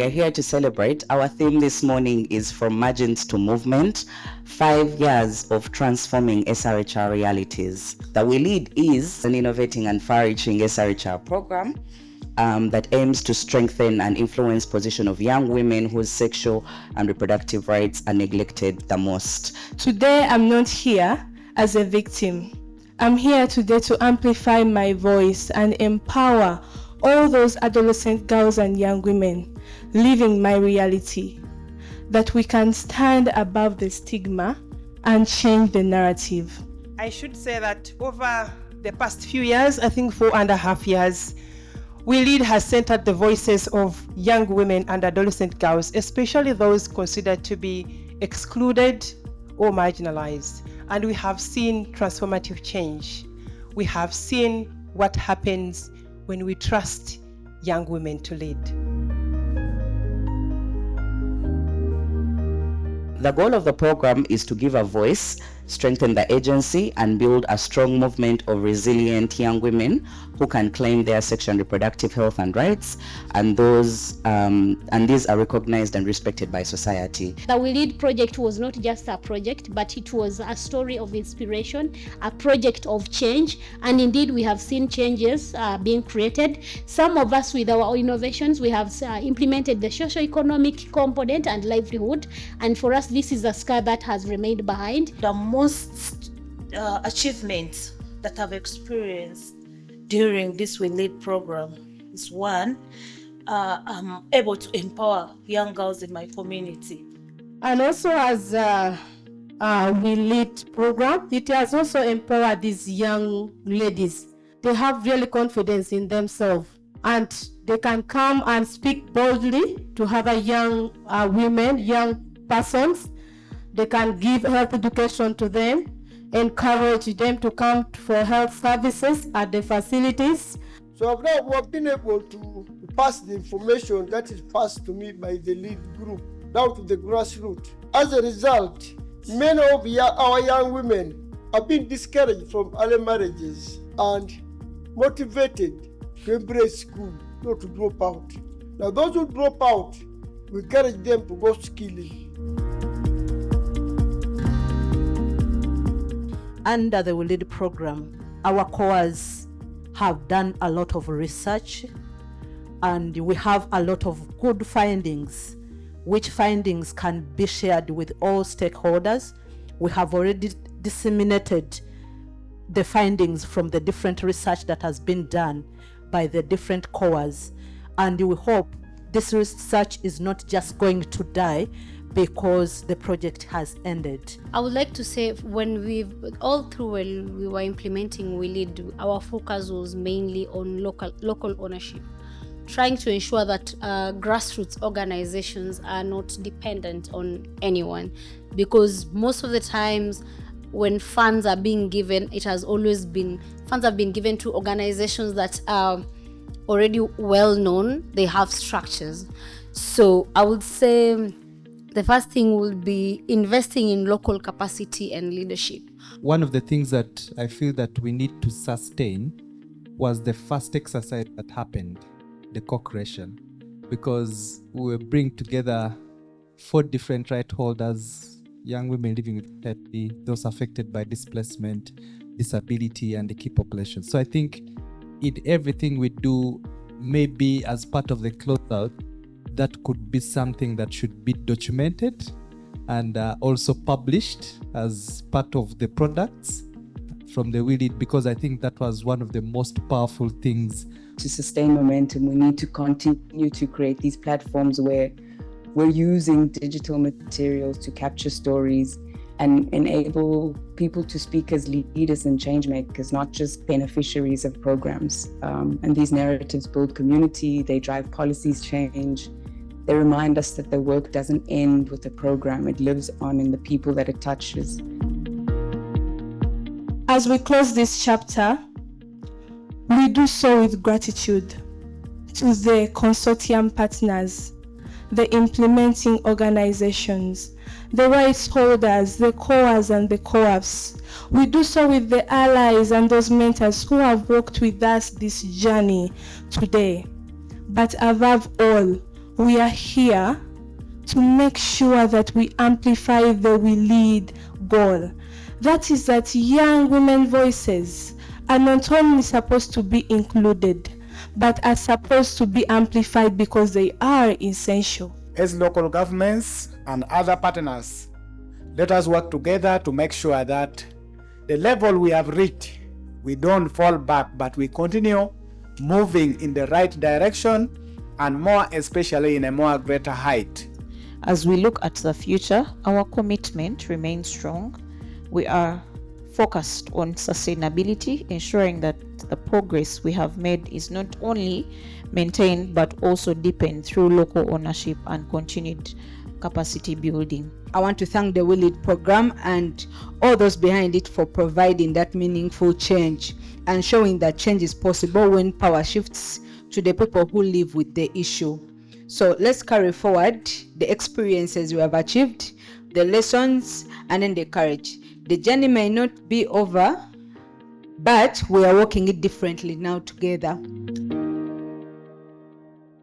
we are here to celebrate. Our theme this morning is From Margins to Movement, 5 years of transforming SRHR realities. The We Lead is an innovating and far-reaching SRHR program that aims to strengthen and influence position of young women whose sexual and reproductive rights are neglected the most. Today, I'm not here as a victim. I'm here today to amplify my voice and empower all those adolescent girls and young women living my reality, that we can stand above the stigma and change the narrative. I should say that over the past few years, I think 4.5 years, We Lead has centered the voices of young women and adolescent girls, especially those considered to be excluded or marginalized. And we have seen transformative change. We have seen what happens when we trust young women to lead. The goal of the program is to give a voice, strengthen the agency, and build a strong movement of resilient young women who can claim their sexual and reproductive health and rights, and these are recognized and respected by society. The We Lead project was not just a project, but it was a story of inspiration, a project of change, and indeed we have seen changes being created. Some of us with our innovations, we have implemented the socio-economic component and livelihood, and for us this is a scar that has remained behind. The most achievements that I've experienced during this We Lead program is one, I'm able to empower young girls in my community. And also as a We Lead program, it has also empowered these young ladies. They have really confidence in themselves and they can come and speak boldly to other young women, young persons. They can give health education to them, encourage them to come for health services at the facilities. So now we have been able to pass the information that is passed to me by the lead group down to the grassroots. As a result, many of our young women have been discouraged from early marriages and motivated to embrace school, not to drop out. Now those who drop out, we encourage them to go skilling. Under the We Lead program, our cohorts have done a lot of research and we have a lot of good findings, which findings can be shared with all stakeholders. We have already disseminated the findings from the different research that has been done by the different cohorts, and we hope this research is not just going to die because the project has ended. I would like to say when we were implementing We Lead, our focus was mainly on local ownership, trying to ensure that grassroots organizations are not dependent on anyone, because most of the times when funds are being given, funds have been given to organizations that are already well known, they have structures. So I would say the first thing will be investing in local capacity and leadership. One of the things that I feel that we need to sustain was the first exercise that happened, the co-creation, because we bring together 4 different right holders, young women living with HIV, those affected by displacement, disability, and the key population. So I think in everything we do, maybe as part of the closeout, that could be something that should be documented and also published as part of the products from the We Lead, because I think that was one of the most powerful things. To sustain momentum, we need to continue to create these platforms where we're using digital materials to capture stories and enable people to speak as leaders and change makers, not just beneficiaries of programs. And these narratives build community, they drive policies change. They remind us that the work doesn't end with the program, it lives on in the people that it touches. As we close this chapter, we do so with gratitude to the consortium partners, the implementing organizations, the rights holders, the cohorts and the co-ops. We do so with the allies and those mentors who have walked with us this journey today. But above all, We are here to make sure that we amplify the We Lead goal. That is that young women voices are not only supposed to be included, but are supposed to be amplified because they are essential. As local governments and other partners, let us work together to make sure that the level we have reached, we don't fall back, but we continue moving in the right direction, and more especially in a more greater height. As we look at the future, our commitment remains strong. We are focused on sustainability, ensuring that the progress we have made is not only maintained but also deepened through local ownership and continued capacity building. I want to thank the We Lead program and all those behind it for providing that meaningful change and showing that change is possible when power shifts to the people who live with the issue. So let's carry forward the experiences we have achieved, the lessons, and then the courage. The journey may not be over, but we are walking it differently now together.